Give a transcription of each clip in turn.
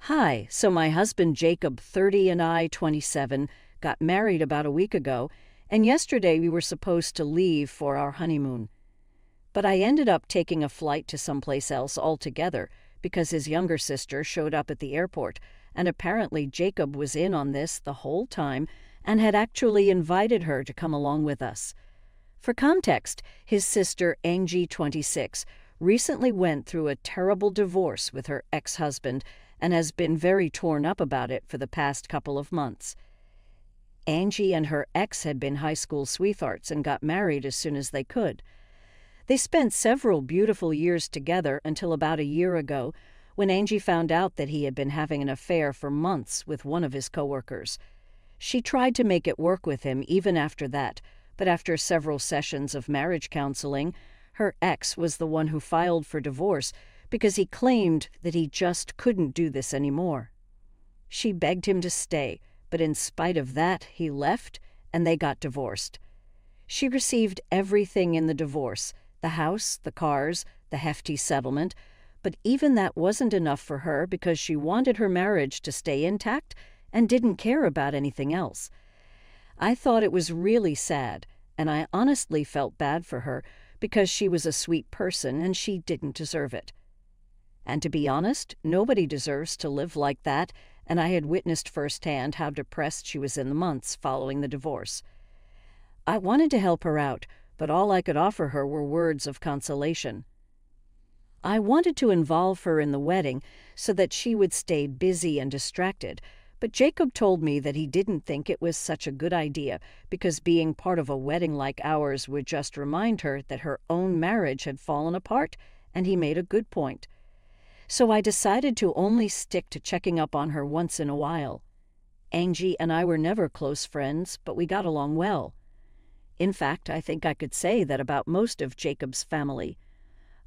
Hi, so my husband Jacob, 30, and I, 27, got married about a week ago, and yesterday we were supposed to leave for our honeymoon. But I ended up taking a flight to someplace else altogether because his younger sister showed up at the airport, and apparently Jacob was in on this the whole time and had actually invited her to come along with us. For context, his sister, Angie, 26, recently went through a terrible divorce with her ex-husband and has been very torn up about it for the past couple of months. Angie and her ex had been high school sweethearts and got married as soon as they could. They spent several beautiful years together until about a year ago, when Angie found out that he had been having an affair for months with one of his coworkers. She tried to make it work with him even after that, but after several sessions of marriage counseling, her ex was the one who filed for divorce because he claimed that he just couldn't do this anymore. She begged him to stay, but in spite of that, he left and they got divorced. She received everything in the divorce: the house, the cars, the hefty settlement, but even that wasn't enough for her because she wanted her marriage to stay intact and didn't care about anything else. I thought it was really sad, and I honestly felt bad for her because she was a sweet person and she didn't deserve it. And to be honest, nobody deserves to live like that, and I had witnessed firsthand how depressed she was in the months following the divorce. I wanted to help her out, but all I could offer her were words of consolation. I wanted to involve her in the wedding so that she would stay busy and distracted, but Jacob told me that he didn't think it was such a good idea because being part of a wedding like ours would just remind her that her own marriage had fallen apart, and he made a good point. So I decided to only stick to checking up on her once in a while. Angie and I were never close friends, but we got along well. In fact, I think I could say that about most of Jacob's family.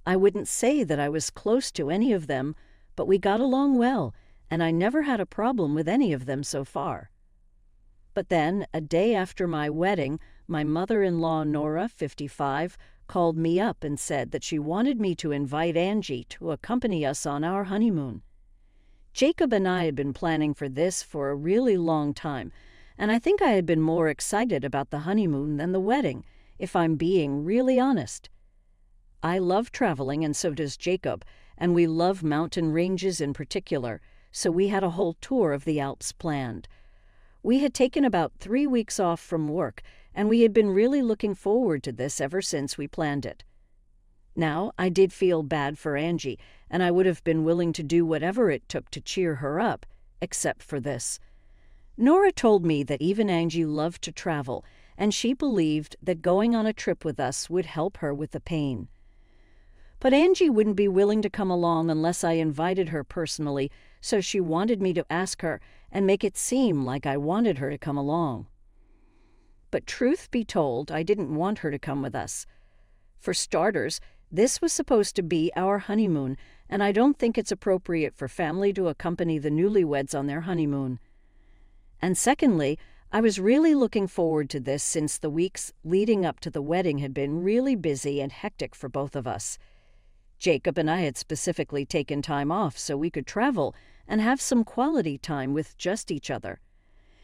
I wouldn't say that I was close to any of them, but we got along well, and I never had a problem with any of them so far. But then, a day after my wedding, my mother-in-law, Nora, 55, called me up and said that she wanted me to invite Angie to accompany us on our honeymoon. Jacob and I had been planning for this for a really long time, and I think I had been more excited about the honeymoon than the wedding, if I'm being really honest. I love traveling, and so does Jacob, and we love mountain ranges in particular, so we had a whole tour of the Alps planned. We had taken about 3 weeks off from work, and we had been really looking forward to this ever since we planned it. Now, I did feel bad for Angie, and I would have been willing to do whatever it took to cheer her up, except for this. Nora told me that even Angie loved to travel, and she believed that going on a trip with us would help her with the pain. But Angie wouldn't be willing to come along unless I invited her personally, so she wanted me to ask her and make it seem like I wanted her to come along. But truth be told, I didn't want her to come with us. For starters, this was supposed to be our honeymoon, and I don't think it's appropriate for family to accompany the newlyweds on their honeymoon. And secondly, I was really looking forward to this since the weeks leading up to the wedding had been really busy and hectic for both of us. Jacob and I had specifically taken time off so we could travel and have some quality time with just each other.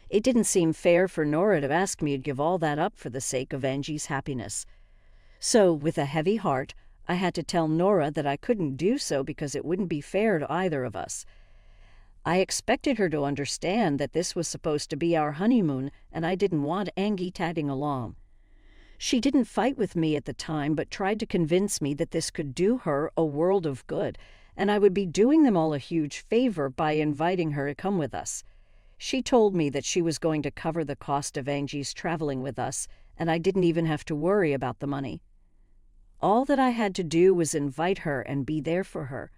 It didn't seem fair for Nora to ask me to give all that up for the sake of Angie's happiness. So, with a heavy heart, I had to tell Nora that I couldn't do so because it wouldn't be fair to either of us. I expected her to understand that this was supposed to be our honeymoon, and I didn't want Angie tagging along. She didn't fight with me at the time, but tried to convince me that this could do her a world of good, and I would be doing them all a huge favor by inviting her to come with us. She told me that she was going to cover the cost of Angie's traveling with us, and I didn't even have to worry about the money. All that I had to do was invite her and be there for her.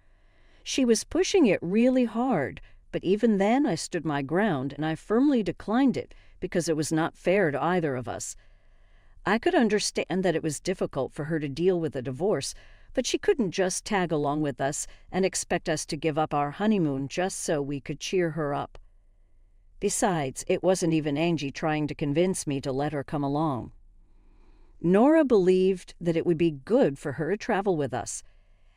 She was pushing it really hard, but even then I stood my ground and I firmly declined it because it was not fair to either of us. I could understand that it was difficult for her to deal with a divorce, but she couldn't just tag along with us and expect us to give up our honeymoon just so we could cheer her up. Besides, it wasn't even Angie trying to convince me to let her come along. Nora believed that it would be good for her to travel with us.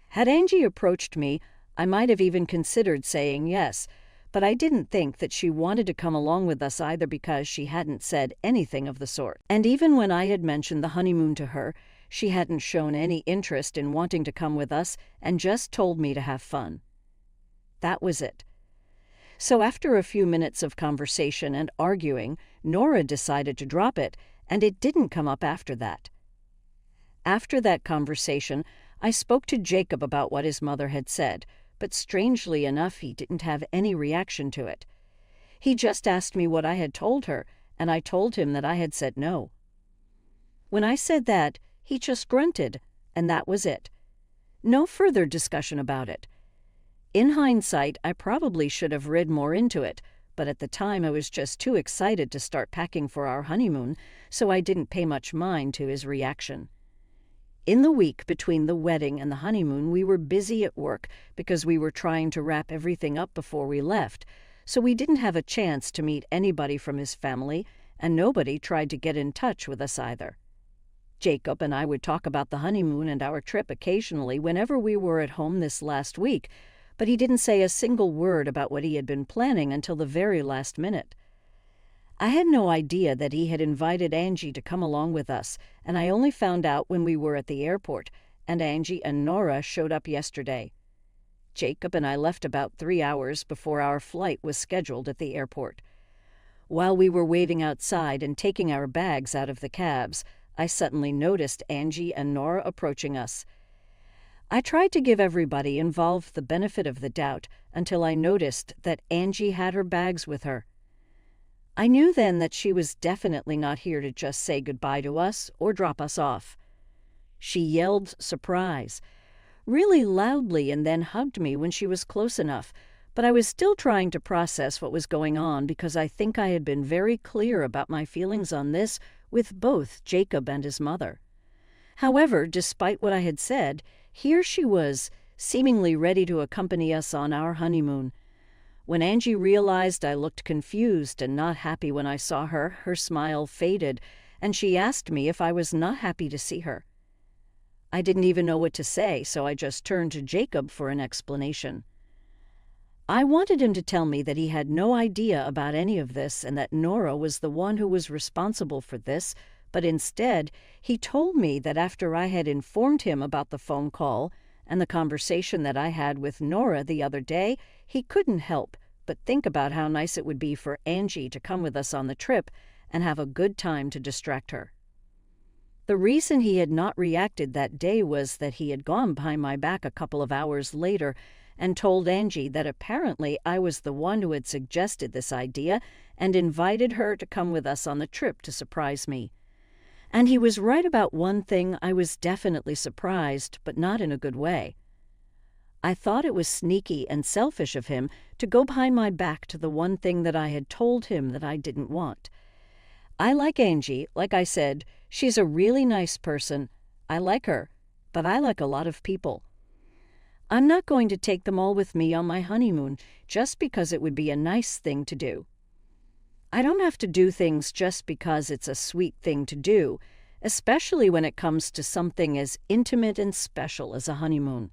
Had Angie approached me, I might have even considered saying yes, but I didn't think that she wanted to come along with us either because she hadn't said anything of the sort. And even when I had mentioned the honeymoon to her, she hadn't shown any interest in wanting to come with us and just told me to have fun. That was it. So after a few minutes of conversation and arguing, Nora decided to drop it, and it didn't come up after that. After that conversation, I spoke to Jacob about what his mother had said, but strangely enough, he didn't have any reaction to it. He just asked me what I had told her, and I told him that I had said no. When I said that, he just grunted, and that was it. No further discussion about it. In hindsight, I probably should have read more into it, but at the time I was just too excited to start packing for our honeymoon, so I didn't pay much mind to his reaction. In the week between the wedding and the honeymoon, we were busy at work because we were trying to wrap everything up before we left, so we didn't have a chance to meet anybody from his family, and nobody tried to get in touch with us either. Jacob and I would talk about the honeymoon and our trip occasionally whenever we were at home this last week, but he didn't say a single word about what he had been planning until the very last minute. I had no idea that he had invited Angie to come along with us, and I only found out when we were at the airport, and Angie and Nora showed up yesterday. Jacob and I left about 3 hours before our flight was scheduled at the airport. While we were waiting outside and taking our bags out of the cabs, I suddenly noticed Angie and Nora approaching us. I tried to give everybody involved the benefit of the doubt until I noticed that Angie had her bags with her. I knew then that she was definitely not here to just say goodbye to us or drop us off. She yelled surprise, really loudly, and then hugged me when she was close enough, but I was still trying to process what was going on because I think I had been very clear about my feelings on this with both Jacob and his mother. However, despite what I had said, here she was, seemingly ready to accompany us on our honeymoon. When Angie realized I looked confused and not happy when I saw her, her smile faded, and she asked me if I was not happy to see her. I didn't even know what to say, so I just turned to Jacob for an explanation. I wanted him to tell me that he had no idea about any of this and that Nora was the one who was responsible for this, but instead, he told me that after I had informed him about the phone call and the conversation that I had with Nora the other day, he couldn't help but think about how nice it would be for Angie to come with us on the trip and have a good time to distract her. The reason he had not reacted that day was that he had gone behind my back a couple of hours later and told Angie that apparently I was the one who had suggested this idea and invited her to come with us on the trip to surprise me. And he was right about one thing. I was definitely surprised, but not in a good way. I thought it was sneaky and selfish of him to go behind my back to the one thing that I had told him that I didn't want. I like Angie. Like I said, she's a really nice person. I like her, but I like a lot of people. I'm not going to take them all with me on my honeymoon just because it would be a nice thing to do. I don't have to do things just because it's a sweet thing to do, especially when it comes to something as intimate and special as a honeymoon.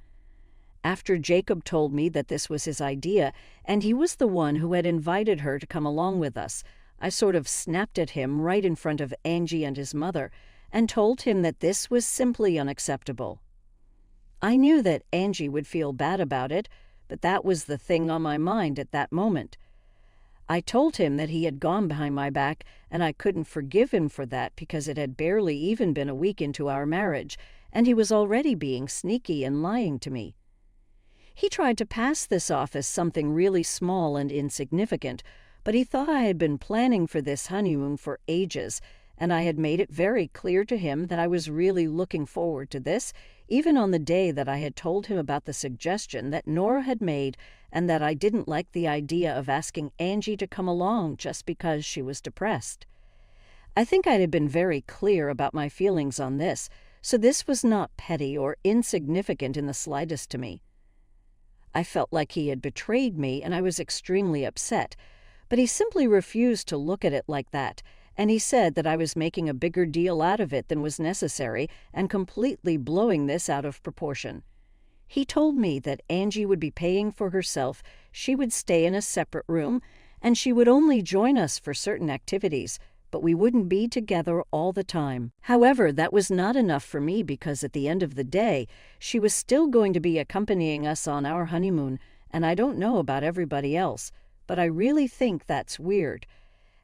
After Jacob told me that this was his idea, and he was the one who had invited her to come along with us, I sort of snapped at him right in front of Angie and his mother and told him that this was simply unacceptable. I knew that Angie would feel bad about it, but that was the thing on my mind at that moment. I told him that he had gone behind my back, and I couldn't forgive him for that because it had barely even been a week into our marriage, and he was already being sneaky and lying to me. He tried to pass this off as something really small and insignificant, but he thought I had been planning for this honeymoon for ages, and I had made it very clear to him that I was really looking forward to this, even on the day that I had told him about the suggestion that Nora had made and that I didn't like the idea of asking Angie to come along just because she was depressed. I think I had been very clear about my feelings on this, so this was not petty or insignificant in the slightest to me. I felt like he had betrayed me, and I was extremely upset, but he simply refused to look at it like that, and he said that I was making a bigger deal out of it than was necessary and completely blowing this out of proportion. He told me that Angie would be paying for herself, she would stay in a separate room, and she would only join us for certain activities, but we wouldn't be together all the time. However, that was not enough for me because at the end of the day, she was still going to be accompanying us on our honeymoon, and I don't know about everybody else, but I really think that's weird.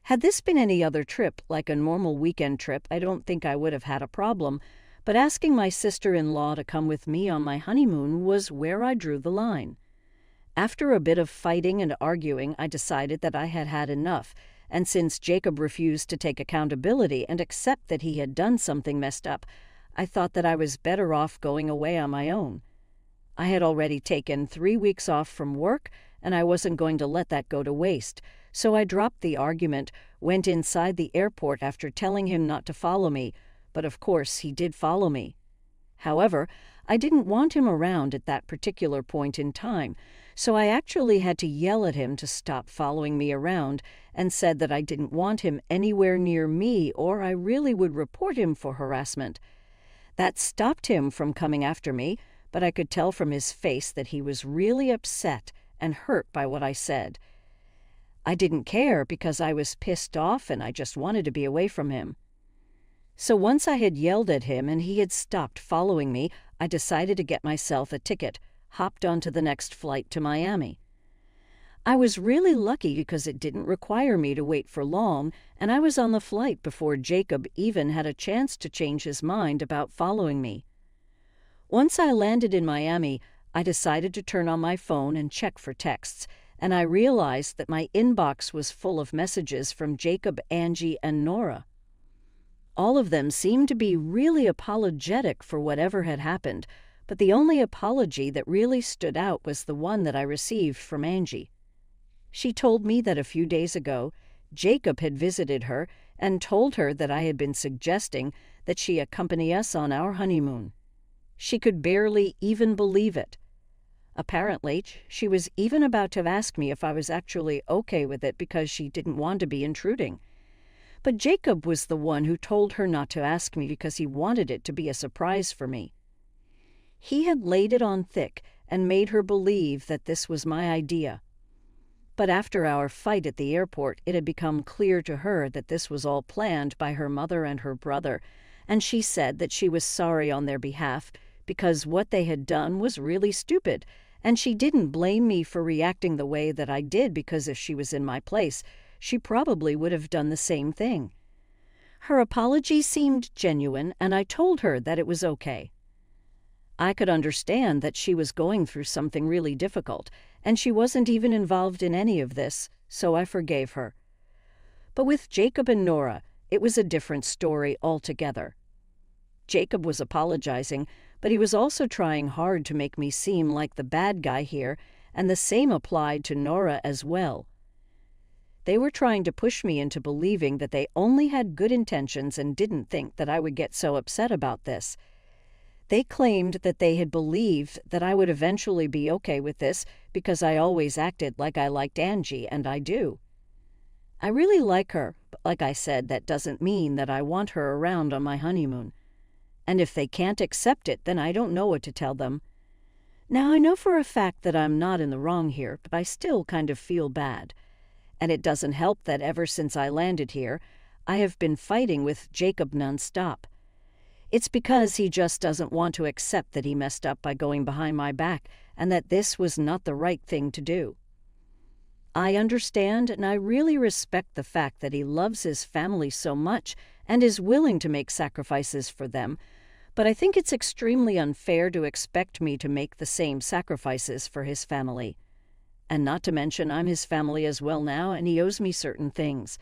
Had this been any other trip, like a normal weekend trip, I don't think I would have had a problem, but asking my sister-in-law to come with me on my honeymoon was where I drew the line. After a bit of fighting and arguing, I decided that I had had enough, and since Jacob refused to take accountability and accept that he had done something messed up, I thought that I was better off going away on my own. I had already taken 3 weeks off from work, and I wasn't going to let that go to waste, so I dropped the argument, went inside the airport after telling him not to follow me, but of course he did follow me. However, I didn't want him around at that particular point in time, so I actually had to yell at him to stop following me around and said that I didn't want him anywhere near me or I really would report him for harassment. That stopped him from coming after me, but I could tell from his face that he was really upset and hurt by what I said. I didn't care because I was pissed off and I just wanted to be away from him. So once I had yelled at him and he had stopped following me, I decided to get myself a ticket, hopped onto the next flight to Miami. I was really lucky because it didn't require me to wait for long, and I was on the flight before Jacob even had a chance to change his mind about following me. Once I landed in Miami, I decided to turn on my phone and check for texts, and I realized that my inbox was full of messages from Jacob, Angie, and Nora. All of them seemed to be really apologetic for whatever had happened, but the only apology that really stood out was the one that I received from Angie. She told me that a few days ago, Jacob had visited her and told her that I had been suggesting that she accompany us on our honeymoon. She could barely even believe it. Apparently, she was even about to ask me if I was actually okay with it because she didn't want to be intruding. But Jacob was the one who told her not to ask me because he wanted it to be a surprise for me. He had laid it on thick and made her believe that this was my idea. But after our fight at the airport, it had become clear to her that this was all planned by her mother and her brother, and she said that she was sorry on their behalf because what they had done was really stupid, and she didn't blame me for reacting the way that I did because if she was in my place, she probably would have done the same thing. Her apology seemed genuine, and I told her that it was okay. I could understand that she was going through something really difficult, and she wasn't even involved in any of this, so I forgave her. But with Jacob and Nora, it was a different story altogether. Jacob was apologizing, but he was also trying hard to make me seem like the bad guy here, and the same applied to Nora as well. They were trying to push me into believing that they only had good intentions and didn't think that I would get so upset about this. They claimed that they had believed that I would eventually be okay with this because I always acted like I liked Angie, and I do. I really like her, but like I said, that doesn't mean that I want her around on my honeymoon. And if they can't accept it, then I don't know what to tell them. Now, I know for a fact that I'm not in the wrong here, but I still kind of feel bad. And it doesn't help that ever since I landed here, I have been fighting with Jacob nonstop. It's because he just doesn't want to accept that he messed up by going behind my back and that this was not the right thing to do. I understand and I really respect the fact that he loves his family so much and is willing to make sacrifices for them, but I think it's extremely unfair to expect me to make the same sacrifices for his family. And not to mention I'm his family as well now, and he owes me certain things.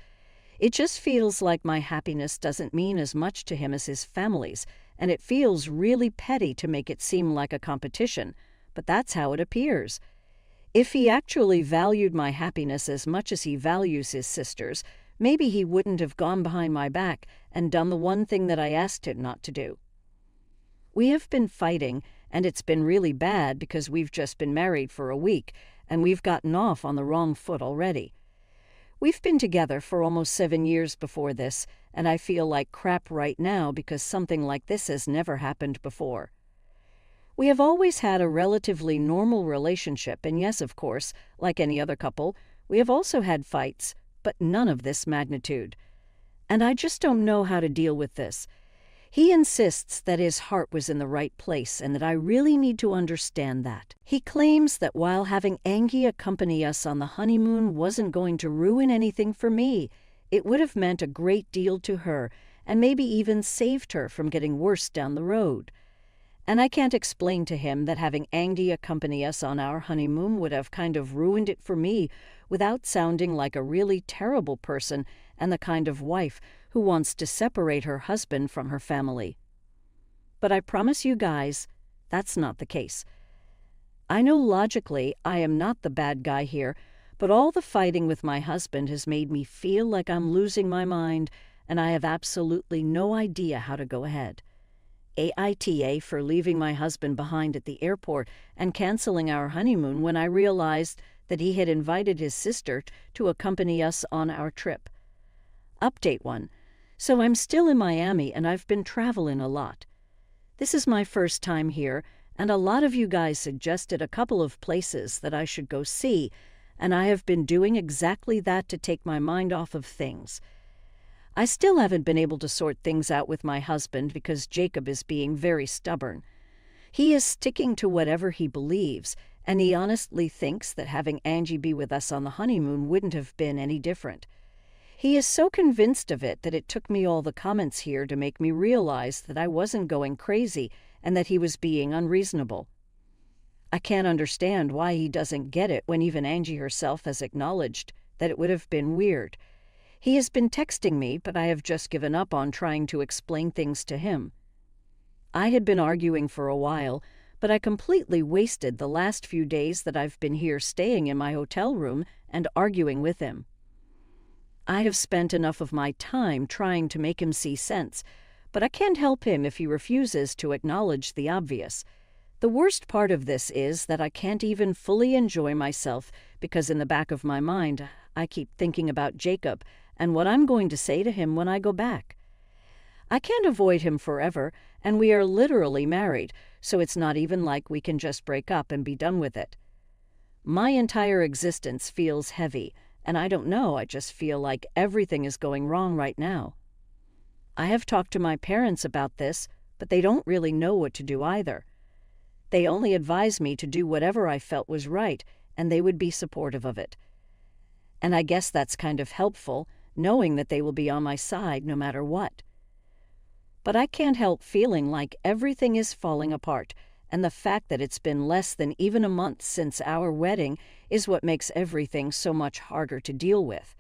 It just feels like my happiness doesn't mean as much to him as his family's, and it feels really petty to make it seem like a competition, but that's how it appears. If he actually valued my happiness as much as he values his sister's, maybe he wouldn't have gone behind my back and done the one thing that I asked him not to do. We have been fighting, and it's been really bad because we've just been married for a week, and we've gotten off on the wrong foot already. We've been together for almost 7 years before this, and I feel like crap right now because something like this has never happened before. We have always had a relatively normal relationship, and yes, of course, like any other couple, we have also had fights, but none of this magnitude. And I just don't know how to deal with this. He insists that his heart was in the right place and that I really need to understand that. He claims that while having Angie accompany us on the honeymoon wasn't going to ruin anything for me, it would have meant a great deal to her and maybe even saved her from getting worse down the road. And I can't explain to him that having Angie accompany us on our honeymoon would have kind of ruined it for me without sounding like a really terrible person and the kind of wife who wants to separate her husband from her family. But I promise you guys, that's not the case. I know logically I am not the bad guy here, but all the fighting with my husband has made me feel like I'm losing my mind, and I have absolutely no idea how to go ahead. AITA for leaving my husband behind at the airport and canceling our honeymoon when I realized that he had invited his sister to accompany us on our trip. Update 1. So I'm still in Miami and I've been traveling a lot. This is my first time here, and a lot of you guys suggested a couple of places that I should go see, and I have been doing exactly that to take my mind off of things. I still haven't been able to sort things out with my husband because Jacob is being very stubborn. He is sticking to whatever he believes, and he honestly thinks that having Angie be with us on the honeymoon wouldn't have been any different. He is so convinced of it that it took me all the comments here to make me realize that I wasn't going crazy and that he was being unreasonable. I can't understand why he doesn't get it when even Angie herself has acknowledged that it would have been weird. He has been texting me, but I have just given up on trying to explain things to him. I had been arguing for a while, but I completely wasted the last few days that I've been here staying in my hotel room and arguing with him. I have spent enough of my time trying to make him see sense, but I can't help him if he refuses to acknowledge the obvious. The worst part of this is that I can't even fully enjoy myself because in the back of my mind I keep thinking about Jacob and what I'm going to say to him when I go back. I can't avoid him forever, and we are literally married, so it's not even like we can just break up and be done with it. My entire existence feels heavy, and I don't know, I just feel like everything is going wrong right now. I have talked to my parents about this, but they don't really know what to do either. They only advised me to do whatever I felt was right, and they would be supportive of it. And I guess that's kind of helpful, knowing that they will be on my side no matter what. But I can't help feeling like everything is falling apart, and the fact that it's been less than even a month since our wedding is what makes everything so much harder to deal with.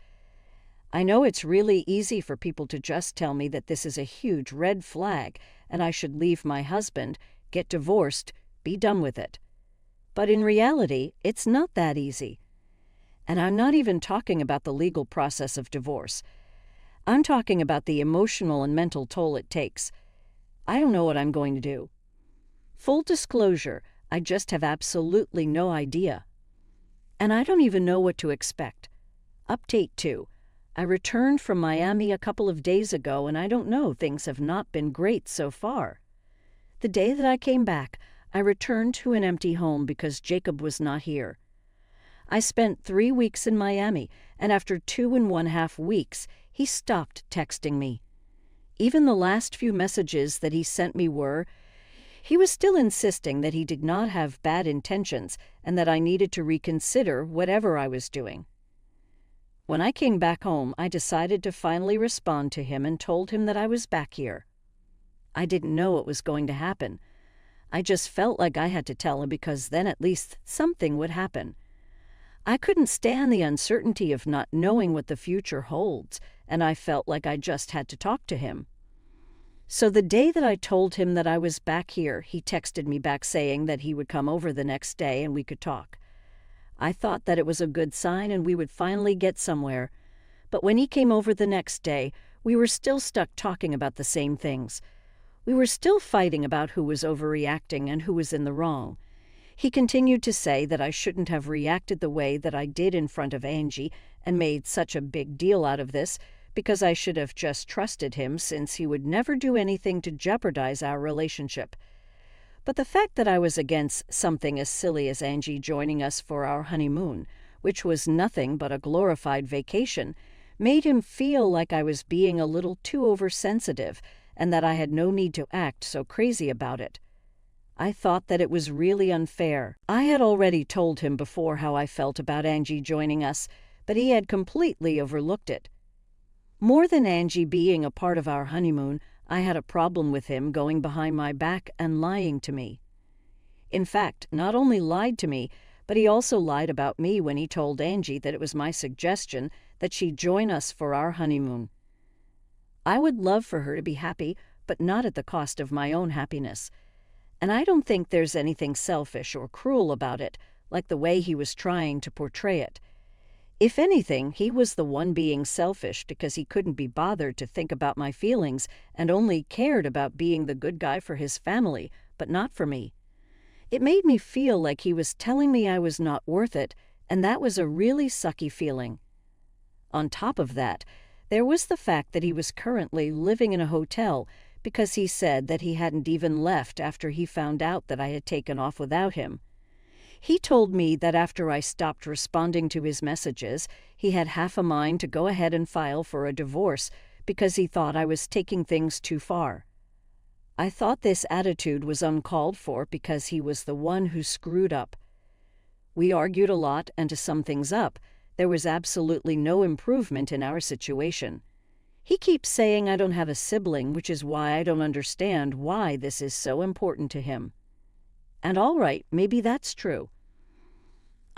I know it's really easy for people to just tell me that this is a huge red flag and I should leave my husband, get divorced, be done with it. But in reality, it's not that easy. And I'm not even talking about the legal process of divorce. I'm talking about the emotional and mental toll it takes. I don't know what I'm going to do. Full disclosure, I just have absolutely no idea. And I don't even know what to expect. Update 2. I returned from Miami a couple of days ago, and I don't know, things have not been great so far. The day that I came back, I returned to an empty home because Jacob was not here. I spent 3 weeks in Miami, and after 2.5 weeks, he stopped texting me. Even the last few messages that he sent me he was still insisting that he did not have bad intentions and that I needed to reconsider whatever I was doing. When I came back home, I decided to finally respond to him and told him that I was back here. I didn't know what was going to happen. I just felt like I had to tell him because then at least something would happen. I couldn't stand the uncertainty of not knowing what the future holds, and I felt like I just had to talk to him. So the day that I told him that I was back here, he texted me back saying that he would come over the next day and we could talk. I thought that it was a good sign and we would finally get somewhere. But when he came over the next day, we were still stuck talking about the same things. We were still fighting about who was overreacting and who was in the wrong. He continued to say that I shouldn't have reacted the way that I did in front of Angie and made such a big deal out of this because I should have just trusted him since he would never do anything to jeopardize our relationship. But the fact that I was against something as silly as Angie joining us for our honeymoon, which was nothing but a glorified vacation, made him feel like I was being a little too oversensitive and that I had no need to act so crazy about it. I thought that it was really unfair. I had already told him before how I felt about Angie joining us, but he had completely overlooked it. More than Angie being a part of our honeymoon, I had a problem with him going behind my back and lying to me. In fact, not only lied to me, but he also lied about me when he told Angie that it was my suggestion that she join us for our honeymoon. I would love for her to be happy, but not at the cost of my own happiness. And I don't think there's anything selfish or cruel about it, like the way he was trying to portray it. If anything, he was the one being selfish because he couldn't be bothered to think about my feelings and only cared about being the good guy for his family, but not for me. It made me feel like he was telling me I was not worth it, and that was a really sucky feeling. On top of that, there was the fact that he was currently living in a hotel because he said that he hadn't even left after he found out that I had taken off without him. He told me that after I stopped responding to his messages, he had half a mind to go ahead and file for a divorce because he thought I was taking things too far. I thought this attitude was uncalled for because he was the one who screwed up. We argued a lot, and to sum things up, there was absolutely no improvement in our situation. He keeps saying I don't have a sibling, which is why I don't understand why this is so important to him. And all right, maybe that's true.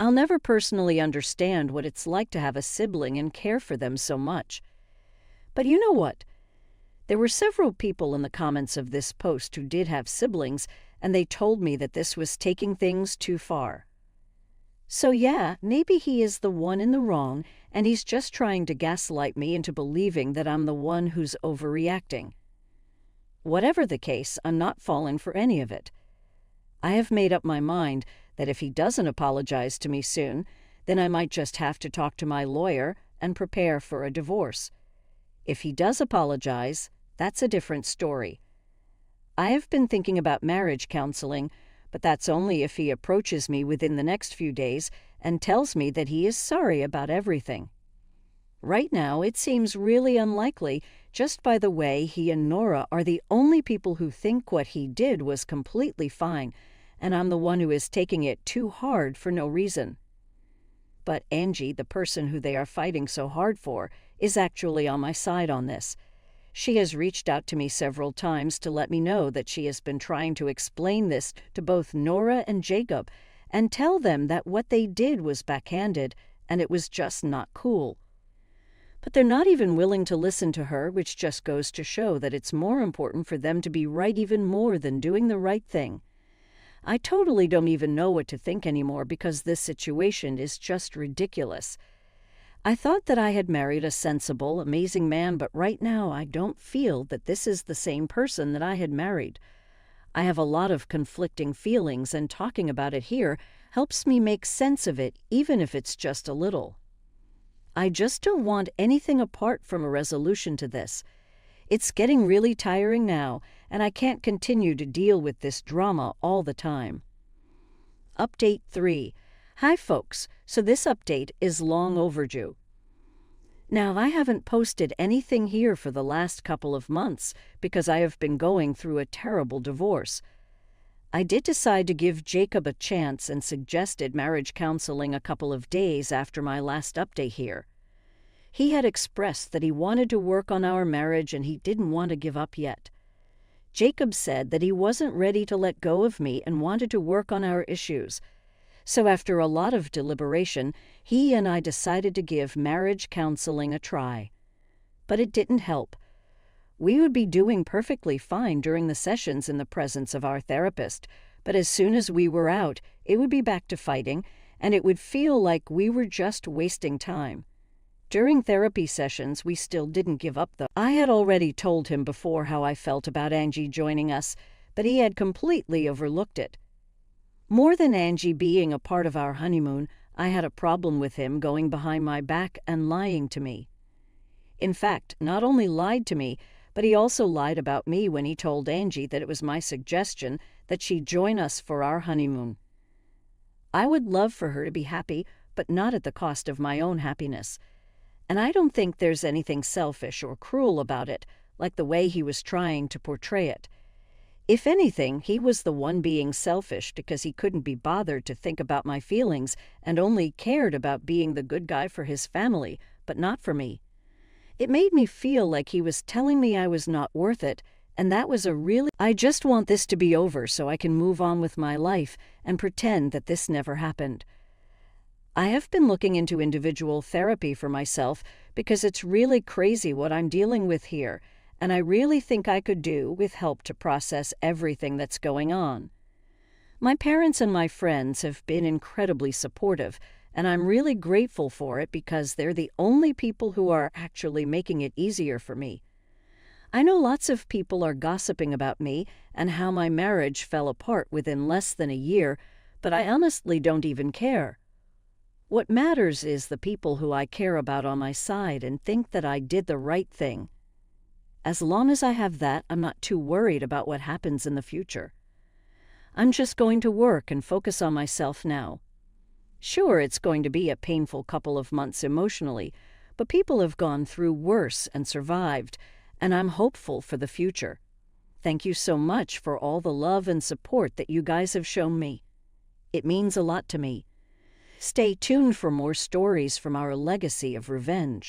I'll never personally understand what it's like to have a sibling and care for them so much. But you know what? There were several people in the comments of this post who did have siblings, and they told me that this was taking things too far. So yeah, maybe he is the one in the wrong, and he's just trying to gaslight me into believing that I'm the one who's overreacting. Whatever the case, I'm not falling for any of it. I have made up my mind that if he doesn't apologize to me soon, then I might just have to talk to my lawyer and prepare for a divorce. If he does apologize, that's a different story. I have been thinking about marriage counseling, but that's only if he approaches me within the next few days and tells me that he is sorry about everything. Right now, it seems really unlikely, just by the way he and Nora are the only people who think what he did was completely fine, and I'm the one who is taking it too hard for no reason. But Angie, the person who they are fighting so hard for, is actually on my side on this. She has reached out to me several times to let me know that she has been trying to explain this to both Nora and Jacob and tell them that what they did was backhanded and it was just not cool. But they're not even willing to listen to her, which just goes to show that it's more important for them to be right even more than doing the right thing. I totally don't even know what to think anymore because this situation is just ridiculous. I thought that I had married a sensible, amazing man, but right now I don't feel that this is the same person that I had married. I have a lot of conflicting feelings, and talking about it here helps me make sense of it, even if it's just a little. I just don't want anything apart from a resolution to this. It's getting really tiring now, and I can't continue to deal with this drama all the time. Update 3. Hi folks, so this update is long overdue. Now, I haven't posted anything here for the last couple of months because I have been going through a terrible divorce. I did decide to give Jacob a chance and suggested marriage counseling a couple of days after my last update here. He had expressed that he wanted to work on our marriage and he didn't want to give up yet. Jacob said that he wasn't ready to let go of me and wanted to work on our issues. So after a lot of deliberation, he and I decided to give marriage counseling a try. But it didn't help. We would be doing perfectly fine during the sessions in the presence of our therapist, but as soon as we were out, it would be back to fighting, and it would feel like we were just wasting time. During therapy sessions, we still didn't give up, though. I had already told him before how I felt about Angie joining us, but he had completely overlooked it. More than Angie being a part of our honeymoon, I had a problem with him going behind my back and lying to me. In fact, not only lied to me, but he also lied about me when he told Angie that it was my suggestion that she join us for our honeymoon. I would love for her to be happy, but not at the cost of my own happiness. And I don't think there's anything selfish or cruel about it, like the way he was trying to portray it. If anything, he was the one being selfish because he couldn't be bothered to think about my feelings and only cared about being the good guy for his family, but not for me. It made me feel like he was telling me I was not worth it, and that was I just want this to be over so I can move on with my life and pretend that this never happened. I have been looking into individual therapy for myself because it's really crazy what I'm dealing with here, and I really think I could do with help to process everything that's going on. My parents and my friends have been incredibly supportive, and I'm really grateful for it because they're the only people who are actually making it easier for me. I know lots of people are gossiping about me and how my marriage fell apart within less than a year, but I honestly don't even care. What matters is the people who I care about on my side and think that I did the right thing. As long as I have that, I'm not too worried about what happens in the future. I'm just going to work and focus on myself now. Sure, it's going to be a painful couple of months emotionally, but people have gone through worse and survived, and I'm hopeful for the future. Thank you so much for all the love and support that you guys have shown me. It means a lot to me. Stay tuned for more stories from our legacy of revenge.